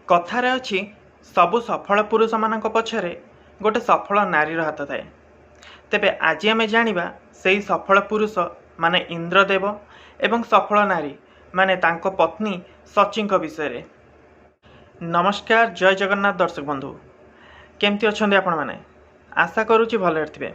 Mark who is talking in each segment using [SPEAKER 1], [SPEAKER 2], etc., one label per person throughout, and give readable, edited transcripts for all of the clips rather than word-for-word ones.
[SPEAKER 1] कथार अच्छी सबु सफल पुरुष मान पछरे गोटे सफल नारीर हाथ थाए। तेबे आज आम जाना से सफल पुरुष माने इंद्रदेव एवं सफल नारी माने तांको पत्नी सची विषय। नमस्कार, जय जगन्नाथ दर्शक बंधु, केमती अच्छा आपण मैंने आशा करुच्ची भले थे।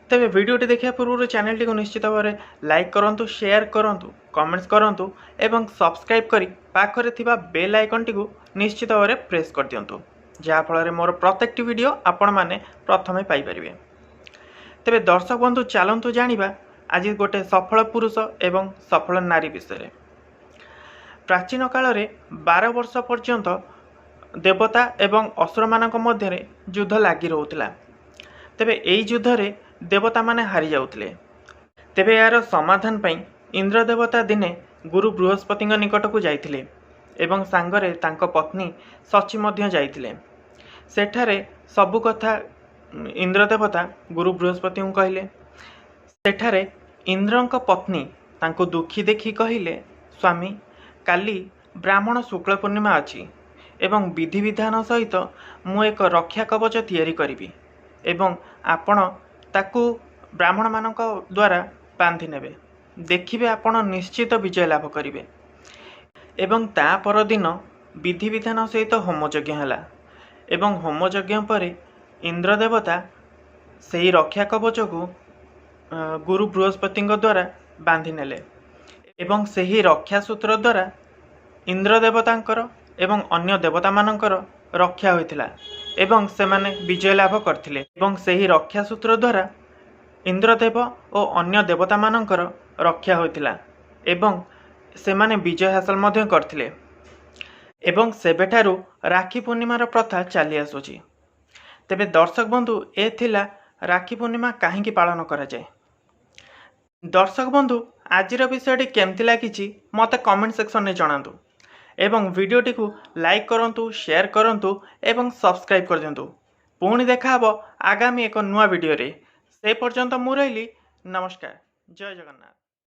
[SPEAKER 1] तेरे वीडियोटी देखा पूर्व चैनल टी को निश्चित भाव में लाइक करूँ, शेयर करूँ, कमेंट्स करूँ एवं सब्सक्राइब करी पाखरे थिबा बेल आइकन टी को निश्चित भाव में प्रेस कर दिंतु, जहाँफल मोर प्रत्येक वीडियो आपण मैंने प्रथमे पाइपर। तेरे दर्शक बंधु चलतु जाना आज गोटे सफल पुरुष एवं सफल नारी विषय। प्राचीन काल में 12 वर्ष पर्यंत देवता एवं असुर मान मध्य युद्ध लगी रोला। तेबे यही युद्ध रे देवता माने हारी जाउथिले। तेबे यार समाधान पई इंद्र देवता दिने गुरु बृहस्पति निकट को जाइथिले एवं सांगरे तांको पत्नी सची मध्य जाइथिले। सेठारे सबु कथा इंद्र देवता गुरु बृहस्पति को कहिले। सेठारे इंद्रंक पत्नी तांको दुखी देखि कहिले, स्वामी काली ब्राह्मण शुक्ल पूर्णिमा अछि एवं विधि विधान सहित मु एक रक्षा कवच तैयारी करिवि एवं आपण ताकू ब्राह्मण मान द्वारा बांधि नेबे, देखिबे आपण निश्चित विजय लाभ करिवे। एवं ता पर दिन विधि विधान सहित होमयज्ञ हैला एवं होमयज्ञ पर इंद्र देवता सेही रक्षा कवच को गुरु बृहस्पति द्वारा बांधि नेले एवं सेही रक्षा सूत्र द्वारा इंद्र देवतांकर एवं अन्य देवता मानकर रक्षा होइथिला एवं सेमाने विजय लाभ करथिले एवं सेही रक्षा सूत्र द्वारा इंद्रदेव और अन्य देवता मानकर रक्षा होइथिला एवं सेमाने विजय हासिल मध्य करथिले। एवं सेबेठारु राखी पूर्णिमार प्रथा चली आसुची। तेबे दर्शक बंधु ए थिला राखी पूर्णिमा काहींकी पालन करा जाए। दर्शक बंधु आजिर विषयटी केमती लागिची मते कमेंट सेक्शन में जणातु एवं वीडियोटी को लाइक करंतु, शेयर करंतु एवं सब्सक्राइब कर दियंतु। पुणी देखा हबो आगामी एक नुआ वीडियो रे। से पर्यंत मु रहिली। नमस्कार, जय जगन्नाथ।